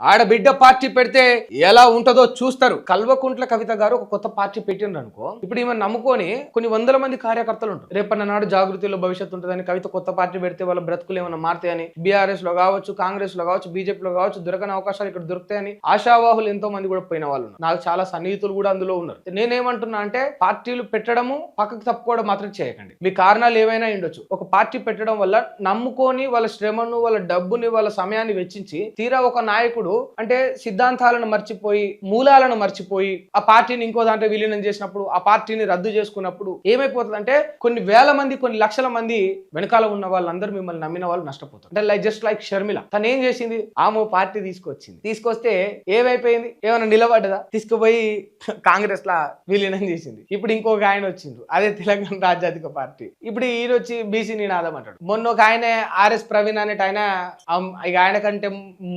ఆడబిడ్డ పార్టీ పెడితే ఎలా ఉంటుందో చూస్తారు. కల్వకుంట్ల కవిత గారు ఒక కొత్త పార్టీ పెట్టిండ్రు అనుకో, ఇప్పుడు ఈమె నమ్ముకొని కొన్ని వందల మంది కార్యకర్తలు ఉంటారు. రేపన్న నాడు జాగృతిలో భవిష్యత్తు ఉంటుందని కవిత కొత్త పార్టీ పెడితే వాళ్ళ బ్రతుకులు ఏమైనా మారుతాయని, బీఆర్ఎస్ లో కావచ్చు, కాంగ్రెస్ లో కావచ్చు, బీజేపీలో కావచ్చు దొరకని అవకాశాలు ఇక్కడ దొరుకుతాయని ఆశావాహులు ఎంతో మంది కూడా పోయిన వాళ్ళు ఉన్నారు. నాకు చాలా సన్నిహితులు కూడా అందులో ఉన్నారు. నేనేమంటున్నా అంటే పార్టీలు పెట్టడము పక్కకు తప్పుకోవడం మాత్రం చేయకండి. మీ కారణాలు ఏవైనా ఉండొచ్చు. ఒక పార్టీ పెట్టడం వల్ల నమ్ముకొని వాళ్ళ శ్రమను, వాళ్ళ డబ్బుని, వాళ్ళ సమయాన్ని వెచ్చించి తీరా ఒక నాయకుడు అంటే సిద్ధాంతాలను మర్చిపోయి, మూలాలను మర్చిపోయి ఆ పార్టీని ఇంకో దాంట్లో విలీనం చేసినప్పుడు, ఆ పార్టీని రద్దు చేసుకున్నప్పుడు ఏమైపోతుంది అంటే కొన్ని వేల మంది, కొన్ని లక్షల మంది వెనకాల ఉన్న వాళ్ళందరూ మిమ్మల్ని నమ్మిన వాళ్ళు నష్టపోతారు. అంటే జస్ట్ లైక్ షర్మిల, తను ఏం చేసింది, ఆమె పార్టీ తీసుకొస్తే ఏమైపోయింది, ఏమైనా నిలబడ్డదా, తీసుకుపోయి కాంగ్రెస్ లా విలీనం చేసింది. ఇప్పుడు ఇంకొక ఆయన వచ్చిండు, అదే తెలంగాణ రాజ్యాధిక పార్టీ. ఇప్పుడు ఈయన వచ్చి బీసీ నినాదం అంటాడు. మొన్న ఒక ఆయన ఆర్ఎస్ ప్రవీణ్ అనేట ఆయన, ఇక ఆయన కంటే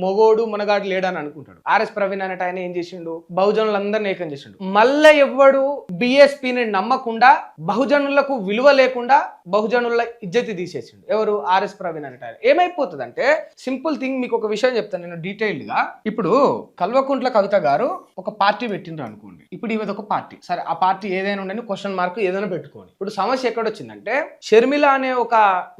మొగోడు మునగాడు లేడని అనుకుంటాడు. ఆర్ఎస్ ప్రవీణ్ అనేట ఆయన ఏం చేసిండు, బహుజనులందరినీ ఏకం చేసిండు. మళ్ళీ ఎవ్వడు బిఎస్పీని నమ్మకుండా, బహుజనులకు విలువ లేకుండా బహుజనుల ఇజ్జతి తీసేసిండు. ఎవరు, ఆర్ఎస్ ప్రవీణ్ అనేట ఆయన. ఏమైపోతుంది అంటే సింపుల్ థింగ్, మీకు ఒక విషయం చెప్తాను నేను డీటెయిల్డ్ గా. ఇప్పుడు కల్వకుంట్ల కవిత గారు ఒక పార్టీ పెట్టిండ్రు అనుకోండి. ఇప్పుడు ఇవి ఒక పార్టీ, సరే ఆ పార్టీ ఏదైనా ఉండని క్వశ్చన్ మార్క్ ఏదైనా పెట్టుకోండి. ఇప్పుడు సమస్య ఎక్కడొచ్చిందంటే షర్మిల అనే ఒక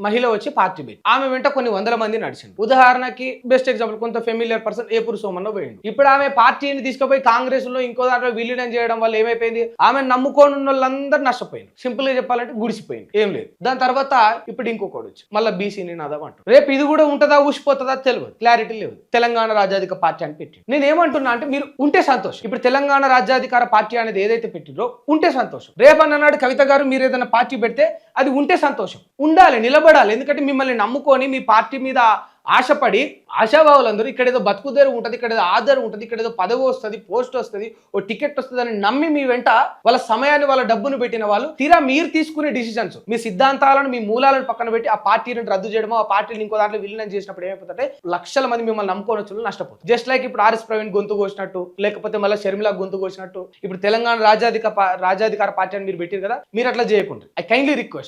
మహిళ వచ్చి పార్టీ పెట్టి ఆమె వెంట కొన్ని వందల మంది నడిచింది. ఉదాహరణకి బెస్ట్ ఎగ్జాంపుల్, కొంత ఫెమిలియర్ పర్సన్ ఏపూరు సోమన్న పోయింది. ఇప్పుడు ఆమె పార్టీని తీసుకుపోయి కాంగ్రెస్ లో ఇంకో దాంట్లో విలీనం చేయడం వల్ల ఏమైపోయింది, ఆమె నమ్ముకోని వాళ్ళందరూ నష్టపోయింది. సింపుల్ గా చెప్పాలంటే గుడిసిపోయింది, ఏం లేదు. దాని తర్వాత ఇప్పుడు ఇంకొకటి వచ్చి మళ్ళీ బీసీ నినాదం అంటారు. రేపు ఇది కూడా ఉంటుందా ఊసిపోతుందా తెలియదు, క్లారిటీ లేదు. తెలంగాణ రాజ్యాధిక పార్టీ అని పెట్టి నేను ఏమంటున్నా అంటే మీరు ఉంటే సంతోషం. ఇప్పుడు తెలంగాణ రాజ్యాధికార పార్టీ అనేది ఏదైతే పెట్టిందో ఉంటే సంతోషం. రేపన్ననాడు కవిత గారు మీరు ఏదైనా పార్టీ పెడితే అది ఉంటే సంతోషం, ఉండాలి, నిలబడాలి. ఎందుకంటే మిమ్మల్ని నమ్ముకొని మీ పార్టీ మీద ఆశపడి ఆశాభావులందరూ ఇక్కడ ఏదో బతుకుదేరు ఉంటుంది, ఇక్కడ ఏదో ఆధారం ఉంటుంది, ఇక్కడ ఏదో పదవి వస్తుంది, పోస్ట్ వస్తుంది, ఓ టికెట్ వస్తుంది అని నమ్మి మీ వెంట వాళ్ళ సమయాన్ని, వాళ్ళ డబ్బును పెట్టిన వాళ్ళు తీరా మీరు తీసుకునే డిసిషన్స్, మీ సిద్ధాంతాలను, మీ మూలాలను పక్కన పెట్టి ఆ పార్టీని రద్దు చేయడమో, ఆ పార్టీని ఇంకో దాంట్లో విలీనం చేసినప్పుడు ఏమైపోతుంటే లక్షల మంది మిమ్మల్ని నమ్ముకొని వచ్చి నష్టపోతుంది. జస్ట్ లైక్ ఇప్పుడు ఆర్ఎస్ ప్రవీణ్ గొంతు కోసినట్టు, లేకపోతే మళ్ళీ షర్మిల గొంతు కోసినట్టు ఇప్పుడు తెలంగాణ రాజ్యాధికార పార్టీ అని మీరు పెట్టారు కదా, మీరు అట్లా చేయకుండా ఐ కైండ్లీ రిక్వెస్ట్,